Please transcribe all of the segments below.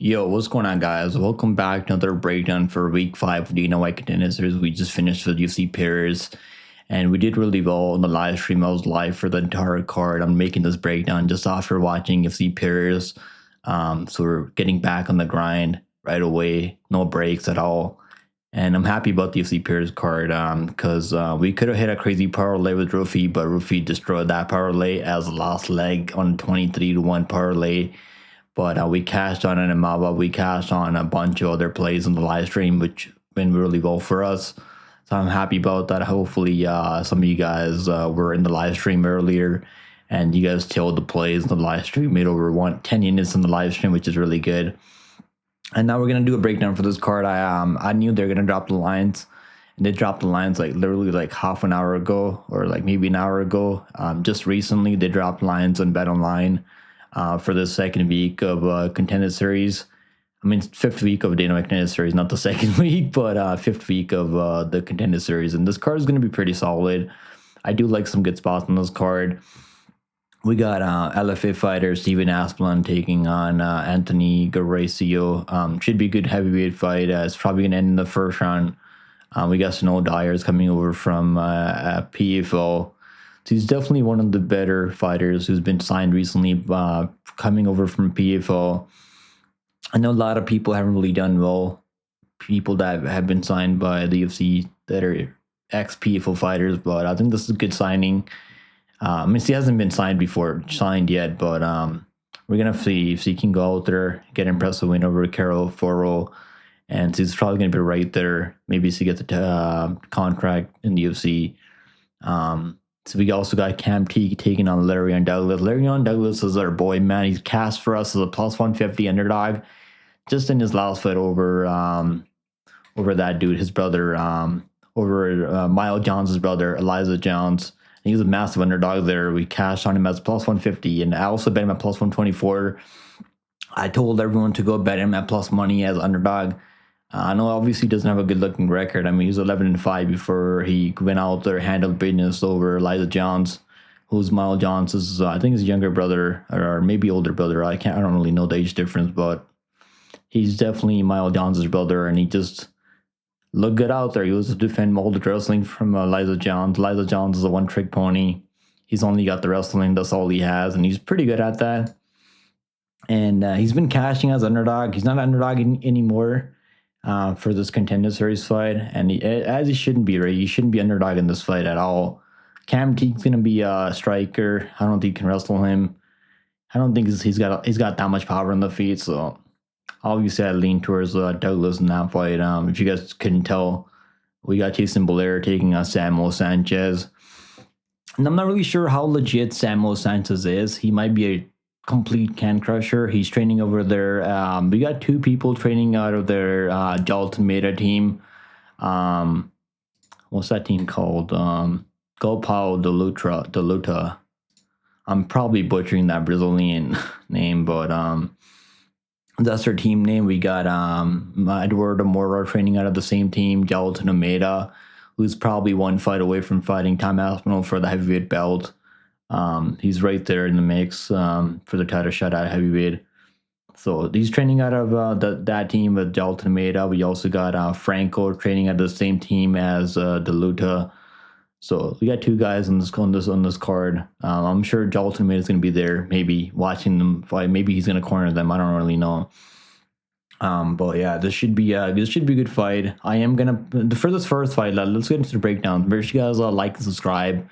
Yo, what's going on, guys? Welcome back to another breakdown for week 5 of the White Contender Series. We just finished with UFC pairs, and we did really well on the live stream. I was live for the entire card. I'm making this breakdown just after watching UFC pairs. So we're getting back on the grind right away, no breaks at all. And I'm happy about the UFC pairs card because we could have hit a crazy parlay with Rufi, but Rufi destroyed that parlay as the last leg on 23-1 parlay. But we cashed on an Amaba. We cashed on a bunch of other plays on the live stream, which went really well for us. So I'm happy about that. Hopefully, some of you guys were in the live stream earlier, and you guys tailed the plays in the live stream. Made over 10 units in the live stream, which is really good. And now we're gonna do a breakdown for this card. I knew they're gonna drop the lines, and they dropped the lines like literally like half an hour ago, or like maybe an hour ago. Just recently, they dropped lines on BetOnline. For the second week of Contender Series. I mean, fifth week of White Contender Series, not the second week, but fifth week of the Contender Series. And this card is going to be pretty solid. I do like some good spots on this card. We got LFA fighter Steven Asplund taking on Anthony Garasio. Should be a good heavyweight fight. It's probably going to end in the first round. We got Shanelle Dyer coming over from PFL. So he's definitely one of the better fighters who's been signed recently, coming over from PFL. I know a lot of people haven't really done well. People that have been signed by the UFC that are ex-PFL fighters, but I think this is a good signing. I mean, he hasn't been signed yet, but we're gonna see if he can go out there, get an impressive win over Foro, and he's probably gonna be right there. Maybe to get the contract in the UFC. So we also got Teague taking on Lerryan Douglas. Lerryan Douglas is our boy, man. He's cast for us as a plus 150 underdog. Just in his last fight over that dude, his brother, over Miles Johns' brother, Elijah Jones. He was a massive underdog there. We cashed on him as plus 150, and I also bet him at plus 124. I told everyone to go bet him at plus money as underdog. I know obviously he doesn't have a good looking record. I mean, he was 11-5 before he went out there, handled business over Elijah Johns, who's Miles Johns' I think his younger brother or maybe older brother. I don't really know the age difference, but he's definitely Miles Johns' brother, and he just looked good out there. He was defending all the wrestling from Elijah Johns. Elijah Johns is a one-trick pony. He's only got the wrestling. That's all he has, and he's pretty good at that. And he's been cashing as underdog. He's not an underdog anymore. For this Contender Series fight, and as he shouldn't be, right? He shouldn't be underdog in this fight at all. Cam Teague's gonna be a striker. I don't think you can wrestle him. I don't think he's got that much power on the feet. So obviously, I lean towards Douglas in that fight. If you guys couldn't tell, we got Blair taking on Sanchez, and I'm not really sure how legit Sanchez is. He might be a complete can crusher. He's training over there. We got two people training out of their Ultimata team. What's that team called? Gopal Deluta. I'm probably butchering that Brazilian name, but that's their team name. We got Eduardo Mora training out of the same team, Ultimata, who's probably one fight away from fighting Tom Aspinall for the heavyweight belt. He's right there in the mix for the title shot at heavyweight. So he's training out of that team with Ultimata. We also got Franco training at the same team as Deluta. So we got two guys on this card. I'm sure Ultimata is going to be there, maybe watching them fight. Maybe he's going to corner them. I don't really know. But yeah, this should be a good fight. I am gonna for this first fight. Let's get into the breakdown. Make sure you guys like and subscribe.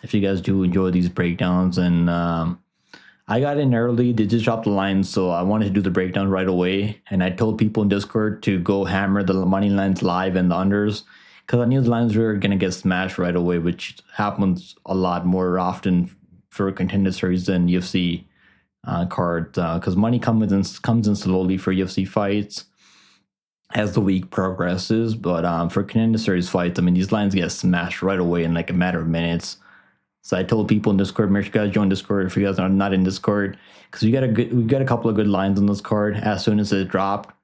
If you guys do enjoy these breakdowns, and I got in early, they just dropped the lines, so I wanted to do the breakdown right away. And I told people in Discord to go hammer the money lines live and the unders, because I knew the lines were gonna get smashed right away, which happens a lot more often for Contender Series than UFC cards, because money comes in slowly for UFC fights as the week progresses. But for Contender Series fights, I mean, these lines get smashed right away in like a matter of minutes. So I told people in Discord, make sure you guys join Discord if you guys are not in Discord, because we got a couple of good lines on this card as soon as it dropped.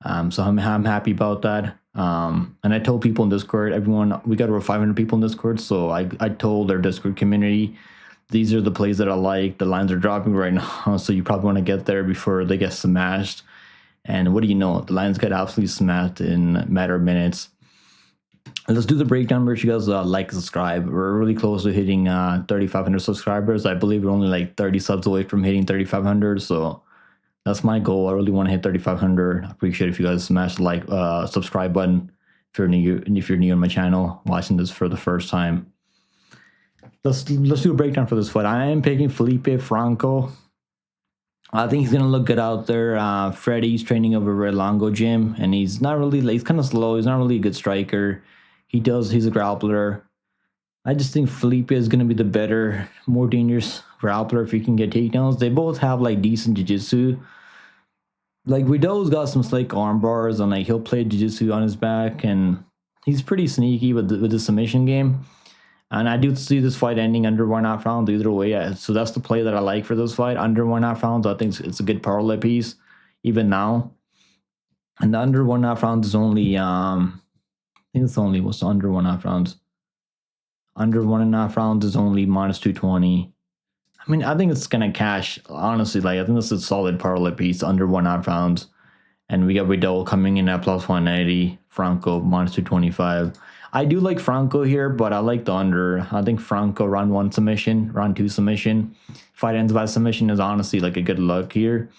So I'm happy about that. And I told people in Discord, we got over 500 people in Discord. So I told our Discord community these are the plays that I like. The lines are dropping right now, so you probably want to get there before they get smashed. And what do you know? The lines get absolutely smashed in a matter of minutes. Let's do the breakdown. Make sure you guys like, subscribe. We're really close to hitting 3,500 subscribers. I believe we're only like 30 subs away from hitting 3,500. So that's my goal. I really want to hit 3,500. I appreciate if you guys smash the like, subscribe button if you're new on my channel, watching this for the first time. Let's do a breakdown for this fight. I am picking Felipe Franco. I think he's gonna look good out there. Freddy's training over Red Longo gym, and he's not really he's kind of slow. He's not really a good striker. He's a grappler. I just think Felipe is gonna be the better, more dangerous grappler if he can get takedowns. They both have like decent jiu-jitsu. Like Vidal's got some slick arm bars, and like he'll play jiu-jitsu on his back, and he's pretty sneaky with the submission game. And I do see this fight ending under 1.5 rounds either way. So that's the play that I like for this fight. Under 1.5 rounds, I think it's a good parlay piece, even now. And the under 1.5 rounds is only, I think it's only, what's under 1.5 rounds? Under 1.5 rounds is only minus 220. I mean, I think it's going to cash, honestly. Like, I think this is a solid parlay piece, under 1.5 rounds. And we got Vidal coming in at plus 180, Franco minus 225. I do like Franco here, but I like the under. I think Franco round 1 submission, round 2 submission. Fight ends by submission is honestly like a good look here,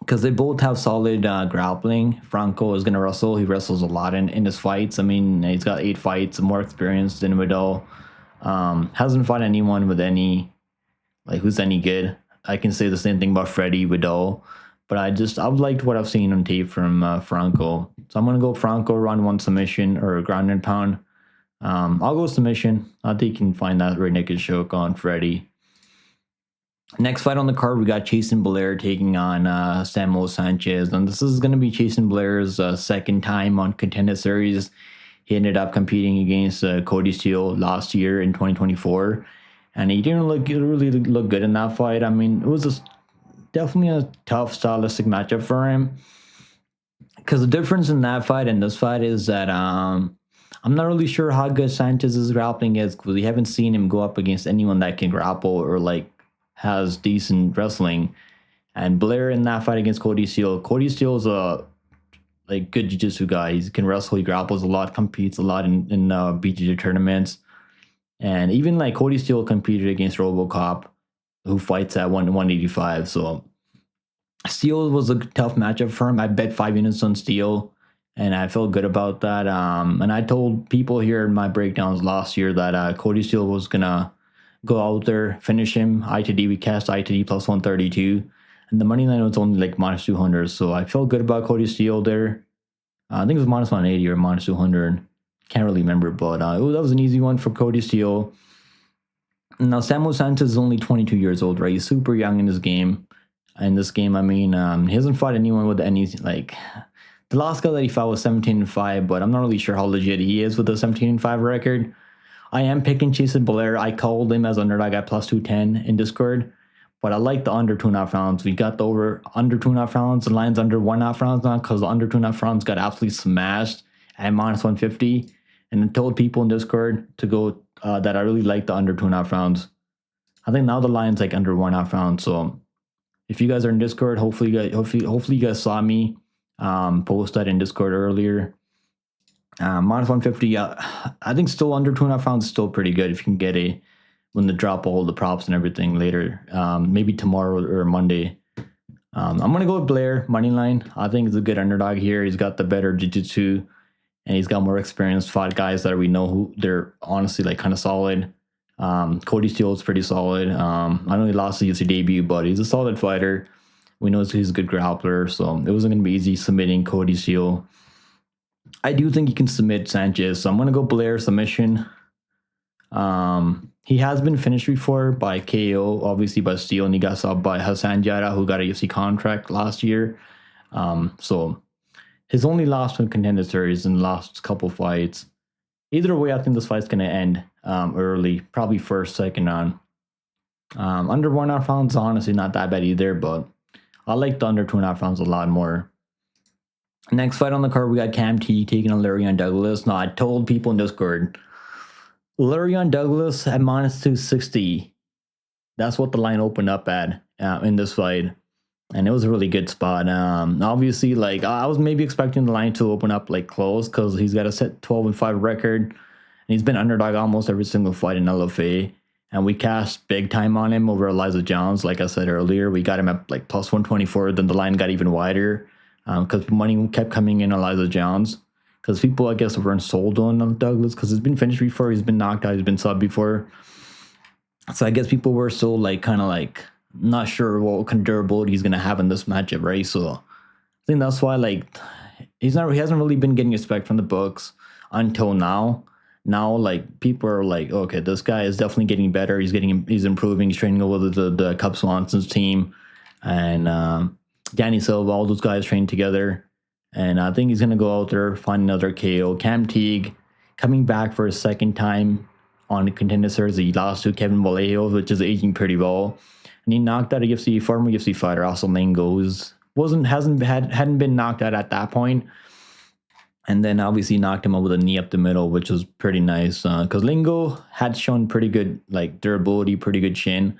because they both have solid grappling. Franco is going to wrestle. He wrestles a lot in his fights. I mean, he's got 8 fights, more experience than Vidal. Hasn't fought anyone with any, like, who's any good. I can say the same thing about Freddy, Vidal. But I've liked what I've seen on tape from Franco. So I'm going to go Franco round 1 submission or ground and pound. I'll go submission. I think you can find that rear naked choke on Freddy. Next fight on the card, we got Blair taking on Sanchez. And this is going to be Blair's second time on Contender Series. He ended up competing against Cody Steele last year in 2024. And he didn't really look good in that fight. I mean, it was definitely a tough stylistic matchup for him, because the difference in that fight and this fight is that I'm not really sure how good Sanchez's grappling is, because we haven't seen him go up against anyone that can grapple or like has decent wrestling. And Blair in that fight against Cody Steele is a like good jiu-jitsu guy. He can wrestle, he grapples a lot, competes a lot in BJJ tournaments. And even like Cody Steele competed against RoboCop, who fights at 185. So Steele was a tough matchup for him. I bet 5 units on Steele, and I felt good about that. And I told people here in my breakdowns last year that Cody Steele was gonna go out there, finish him. ITD, we cast ITD plus 132, and the money line was only like minus 200. So I felt good about Cody Steele there. I think it was minus 180 or minus 200. Can't really remember, but that was an easy one for Cody Steele. Now, Sanchez is only 22 years old, right? He's super young in this game. In this game, I mean, he hasn't fought anyone with any, like, the last guy that he fought was 17-5, but I'm not really sure how legit he is with a 17-5 record. I am picking Blair. I called him as underdog at plus 210 in Discord, but I like the under 2.5 rounds. We got the under 2.5 rounds. The line's under 1.5 rounds now, because the under 2.5 rounds got absolutely smashed at minus 150. And I told people in Discord to go that I really like the under 2.5 rounds. I think now the line's like under 1.5 rounds. So if you guys are in Discord, hopefully you guys saw me post that in Discord earlier. Minus 150, I think still under 2.5 rounds is still pretty good if you can get when they drop all the props and everything later. Maybe tomorrow or Monday. I'm gonna go with Blair money line. I think it's a good underdog here. He's got the better jiu-jitsu, and he's got more experienced fought guys that we know who they're honestly like kind of solid. Cody Steele is pretty solid. I know he lost the UFC debut, but he's a solid fighter. We know he's a good grappler, so it wasn't going to be easy submitting Cody Steele. I do think he can submit Sanchez, so I'm going to go Blair submission. He has been finished before by KO, obviously by Steele, and he got subbed by Hassan Jara, who got a UFC contract last year. So his only loss in Contender Series in the last couple fights. Either way, I think this fight's going to end early, probably first, second round. Under 1.5 rounds, honestly, not that bad either, but I like the under 2.5 rounds a lot more. Next fight on the card, we got Teague taking on Lerryan Douglas. Now, I told people in Discord, Lerryan Douglas at minus 260 That's what the line opened up at in this fight. And it was a really good spot. Obviously, like I was maybe expecting the line to open up like close because he's got a set 12-5 record, and he's been underdog almost every single fight in LFA. And we cashed big time on him over Elijah Jones. Like I said earlier, we got him at like plus 124. Then the line got even wider because money kept coming in Elijah Jones. Because people, I guess, weren't sold on Douglas because he's been finished before, he's been knocked out, he's been subbed before. So I guess people were still like kind of like not sure what kind of durability he's gonna have in this matchup, right? So I think that's why like he hasn't really been getting respect from the books until now. Now like people are like, okay, this guy is definitely getting better. He's improving. He's training with the Cub Swanson's team, and Danny Silva, all those guys trained together. And I think he's gonna go out there, find another KO. Cam Teague coming back for a second time on the Contender Series. He lost to Kevin Vallejo, which is aging pretty well. And he knocked out a former UFC fighter, also Lingo, who hadn't been knocked out at that point. And then obviously knocked him out with a knee up the middle, which was pretty nice. Because Lingo had shown pretty good like durability, pretty good chin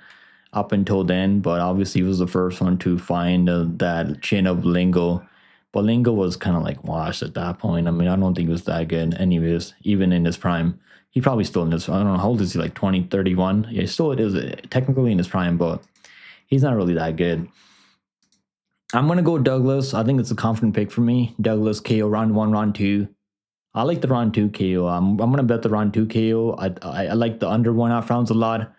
up until then. But obviously he was the first one to find that chin of Lingo. But Lingo was kind of like washed at that point. I mean, I don't think he was that good anyways, even in his prime. He probably still in his, I don't know, how old is he, like 20, 31? Yeah, still it is technically in his prime, but he's not really that good. I'm going to go Douglas. I think it's a confident pick for me. Douglas KO round 1, round 2. I like the round 2 KO. I'm going to bet the round 2 KO. I like the under 1.5 rounds a lot.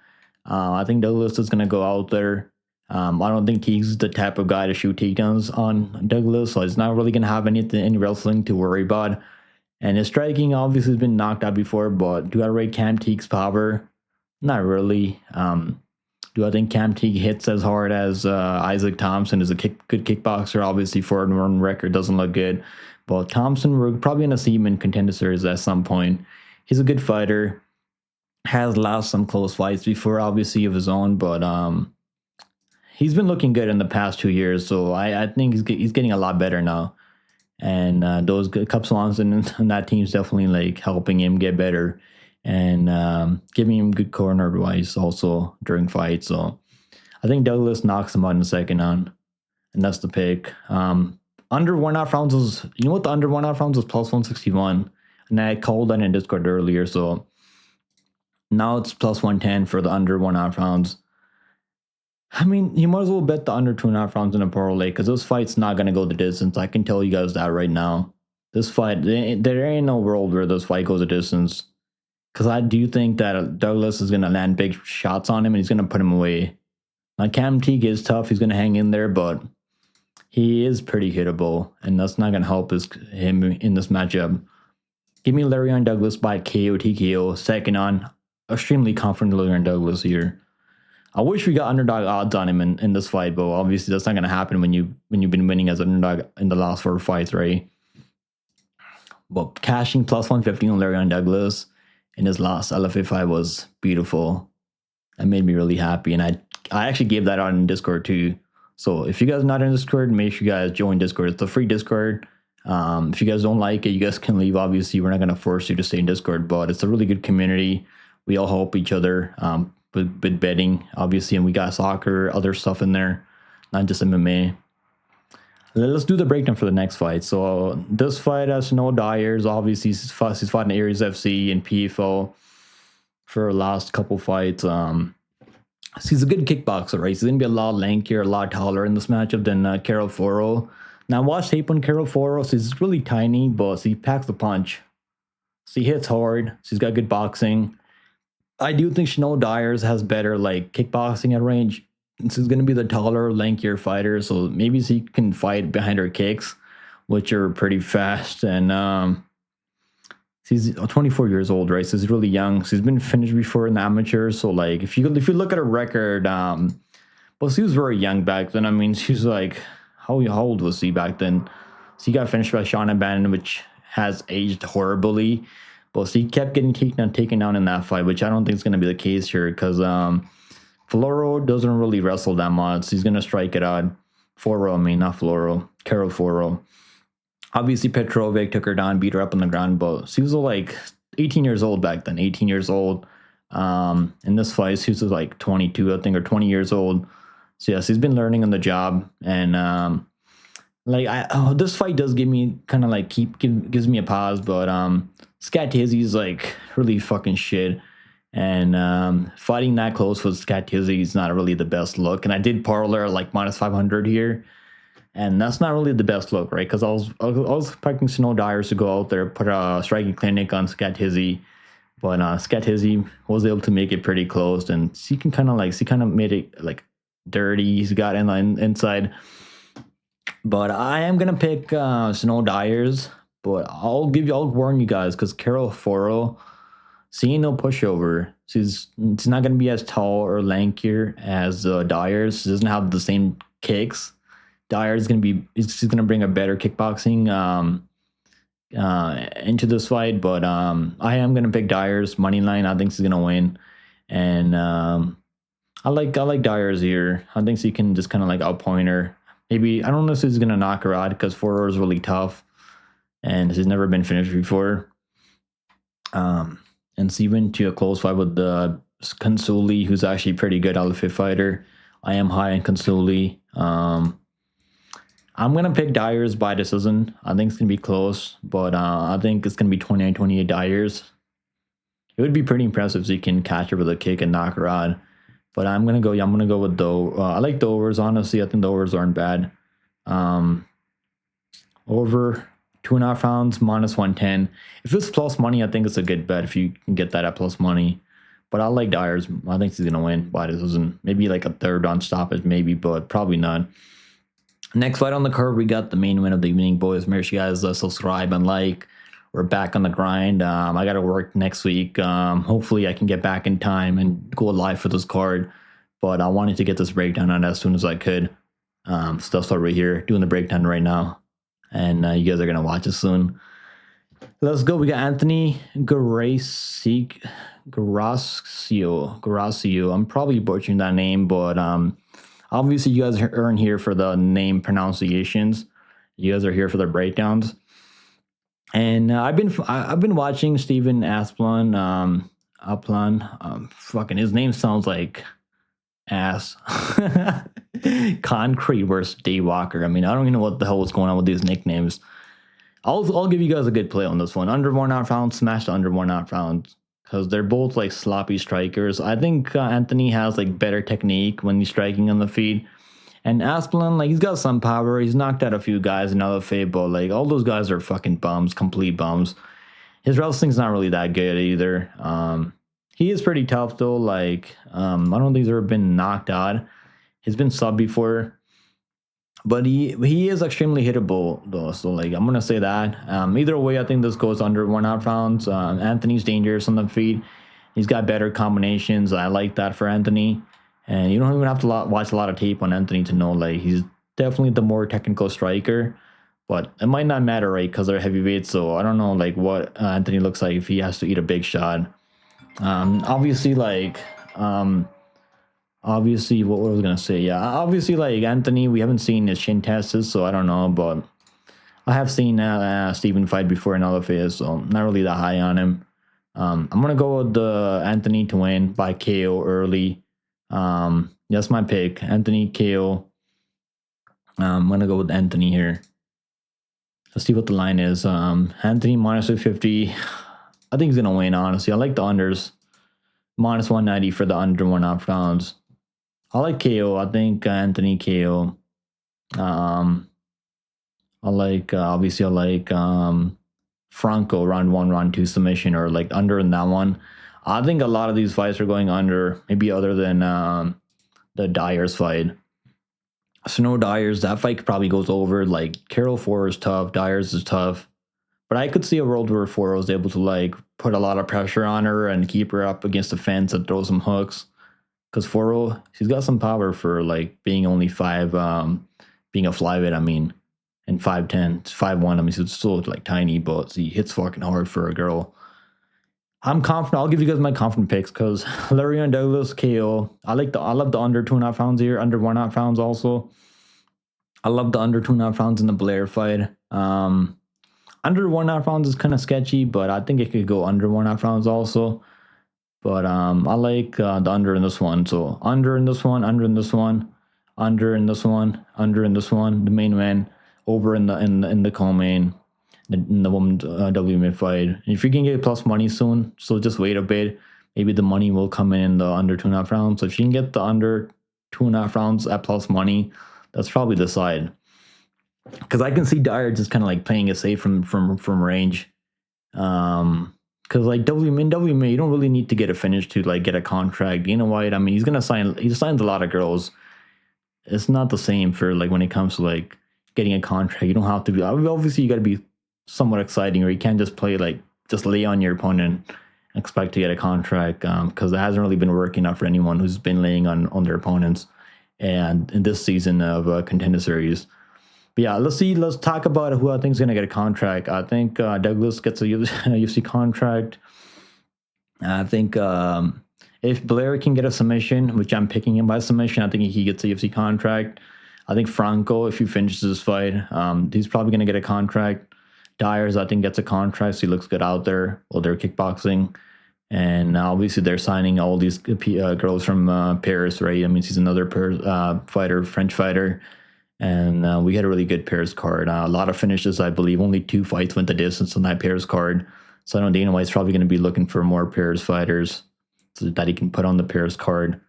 I think Douglas is going to go out there. I don't think Teague's the type of guy to shoot takedowns on Douglas, so he's not really going to have any wrestling to worry about. And his striking obviously has been knocked out before, but do I rate Cam Teague's power? Not really. Do I think Cam Teague hits as hard as Isaac Thompson? Is a good kickboxer. Obviously, 4-1 record doesn't look good. But Thompson, we're probably going to see him in Contender Series at some point. He's a good fighter. Has lost some close fights before, obviously, of his own. But he's been looking good in the past 2 years. So I think he's getting a lot better now. And those Cub Swanson and that team's definitely like helping him get better and giving him good corner advice also during fights. So I think Douglas knocks him out in the second round, and that's the pick. Under 1.5 rounds was, you know what, the under 1.5 rounds was plus 161, and I called that in Discord earlier. So now it's plus 110 for the under 1.5 rounds. I mean, you might as well bet the under 2.5 rounds in a parlay because this fight's not going to go the distance. I can tell you guys that right now. This fight, there ain't no world where this fight goes a distance. Because I do think that Douglas is going to land big shots on him and he's going to put him away. Now, Cam Teague is tough. He's going to hang in there, but he is pretty hittable. And that's not going to help him in this matchup. Give me Lerryan Douglas by KO, TKO. Second on. Extremely confident Lerryan Douglas here. I wish we got underdog odds on him in this fight, but obviously that's not going to happen when you've been winning as an underdog in the last 4 fights, right? But cashing plus 150 on Lerryan Douglas in his last LFA fight was beautiful. That made me really happy, and I actually gave that out in Discord too. So if you guys are not in Discord, make sure you guys join Discord. It's a free Discord. If you guys don't like it, you guys can leave. Obviously, we're not going to force you to stay in Discord, but it's a really good community. We all help each other. With betting, obviously, and we got soccer, other stuff in there, not just MMA. Let's do the breakdown for the next fight. So this fight has no Dyers. Obviously, he's fought in Aries FC and PFL for the last couple fights. So he's a good kickboxer, right? He's going to be a lot lankier, a lot taller in this matchup than Carol Foro. Now, watch tape on Carol Foro. So he's really tiny, but he packs the punch. So he hits hard. So he's got good boxing. I do think Shanelle Dyers has better like kickboxing at range. This is going to be the taller, lankier fighter, so maybe he can fight behind her kicks, which are pretty fast. And he's 24 years old, right? So he's really young. So he's been finished before in the amateurs. So like, if you look at her record, well, she was very young back then. I mean, she's like, how old was he back then? So he got finished by Shauna Bannon, which has aged horribly. But he kept getting taken down in that fight, which I don't think is going to be the case here because Foro doesn't really wrestle that much. So he's going to strike it out. Foro, I mean, not Floro. Carol Foro. Obviously, Petrovic took her down, beat her up on the ground, but she was like 18 years old back then. 18 years old. In this fight, he was like 22, I think, or 20 years old. So yes, he's been learning on the job, and this fight does give me kind of like gives me a pause, but Scat Tizzy's like really fucking shit, and fighting that close with Scat Tizzy is not really the best look. And I did parlay like minus 500 here, and that's not really the best look, right? Because I was expecting Snow Dyers to go out there, put a striking clinic on Scat Tizzy, but Scat Tizzy was able to make it pretty close, and she kind of made it like dirty. He's got inside. But I am gonna pick Snow Dyers, but I'll warn you guys because Carol Foro, seeing no pushover, she's not gonna be as tall or lankier as Dyers. She doesn't have the same kicks. Dyer's she's gonna bring a better kickboxing into this fight, but I am gonna pick Dyer's money line. I think she's gonna win, and I like Dyer's here. I think she can just kind of like outpoint her. Maybe I don't know if she's gonna knock her out because Foro is really tough, and she's never been finished before. And she went to a close fight with the Consuli, who's actually pretty good outfit fighter. I am high on Consuli. I'm gonna pick Dyers by decision. I think it's gonna be close, but I think it's gonna be 29-28 Dyers. It would be pretty impressive if you can catch her with a kick and knock her out. But I'm gonna go with the. I like the overs, honestly. I think the overs aren't bad. Over 2.5 rounds, minus 110. If it's plus money, I think it's a good bet if you can get that at plus money. But I like Dyers. I think he's gonna win by decision. Maybe like a third round stoppage, maybe, but probably not. Next fight on the card, we got the main event of the evening, boys. Make sure you guys subscribe and like. We're back on the grind. I got to work next week. Hopefully, I can get back in time and go live for this card. But I wanted to get this breakdown on as soon as I could. Still start right here, doing the breakdown right now. And you guys are going to watch it soon. Let's go. We got Anthony Gracio. I'm probably butchering that name, but obviously, you guys aren't here for the name pronunciations. You guys are here for the breakdowns. And I've been watching Steven Asplund. Fucking his name sounds like ass. Concrete versus Daywalker. I mean, I don't even know what the hell was going on with these nicknames. I'll give you guys a good play on this one. Under 1.5 rounds, smash the under 1.5 rounds because they're both like sloppy strikers. I think Anthony has like better technique when he's striking on the feet. And Asplund, like, he's got some power. He's knocked out a few guys in LFA, but, like, all those guys are fucking bums, complete bums. His wrestling's not really that good either. He is pretty tough, though. Like, I don't think he's ever been knocked out. He's been subbed before. But he is extremely hittable, though. So, like, I'm going to say that. Either way, I think this goes under 1.5 rounds. Anthony's dangerous on the feet. He's got better combinations. I like that for Anthony. And you don't even have to watch a lot of tape on Anthony to know, like, he's definitely the more technical striker. But it might not matter, right, because they're heavyweights. So I don't know, like, what Anthony looks like if he has to eat a big shot. Obviously, like, obviously, what was I going to say? Yeah, obviously, like, Anthony, we haven't seen his chin tests, so I don't know. But I have seen Steven fight before in LFA, so I'm not really that high on him. I'm going to go with Anthony to win by KO early. That's my pick. Anthony KO. I'm gonna go with Anthony here. Let's see what the line is. Anthony minus 250. I think he's gonna win, honestly. I like the unders. Minus 190 for the under 1.5 rounds. I like KO. I think Anthony KO. I like Franco round 1, round 2 submission, or like under in that one. I think a lot of these fights are going under, maybe other than the Dyers fight. Snow Dyers, that fight probably goes over. Like, Carol Foro is tough, Dyers is tough. But I could see a world where Foro is able to, like, put a lot of pressure on her and keep her up against the fence and throw some hooks. Because Foro, she's got some power for, like, being only 5, being a flyweight, I mean, and 5'10", 5'1", I mean, she's still, like, tiny, but she hits fucking hard for a girl. I'm confident. I'll give you guys my confident picks because Lerryan Douglas KO. I love the under 2.5 rounds here, under 1.5 rounds also. I love the under 2.5 rounds in the Blair fight. Under 1.5 rounds is kind of sketchy, but I think it could go under 1.5 rounds also. But I like the under in this one. So under in this one, under in this one, under in this one, under in this one. The main man over in the co-main, in the women's WMA fight. And if you can get plus money soon, so just wait a bit. Maybe the money will come in the under 2.5 rounds. So if you can get the under 2.5 rounds at plus money, that's probably the side. Because I can see Dyer just kind of like playing it safe from range. Because like WMA, you don't really need to get a finish to like get a contract. You know what? I mean, he signs a lot of girls. It's not the same for like when it comes to like getting a contract. You don't have to be, obviously you got to be somewhat exciting, or you can't just play like just lay on your opponent and expect to get a contract, because it hasn't really been working out for anyone who's been laying on their opponents. And in this season of Contender Series. But yeah, let's talk about who I think is going to get a contract. I think Douglas gets a UFC contract. I think if Blair can get a submission, which I'm picking him by submission, I think he gets a UFC contract. I think Franco, if he finishes this fight, he's probably going to get a contract. Dyer's, I think, gets a contract, so he looks good out there while they're kickboxing. And obviously, they're signing all these girls from Paris, right? I mean, she's another fighter, French fighter. And we had a really good Paris card. A lot of finishes, I believe. Only 2 fights went the distance on that Paris card. So I know Dana White's probably going to be looking for more Paris fighters so that he can put on the Paris card.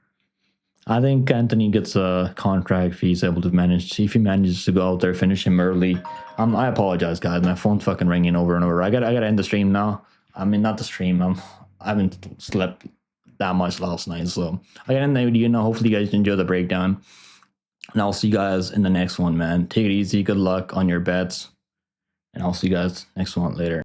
I think Anthony gets a contract if he's able to manage. If he manages to go out there, finish him early. I apologize, guys. My phone's fucking ringing over and over. I gotta end the stream now. I mean, not the stream. I haven't slept that much last night, so I gotta end the video now. Hopefully, you guys enjoy the breakdown. And I'll see you guys in the next one, man. Take it easy. Good luck on your bets. And I'll see you guys next one later.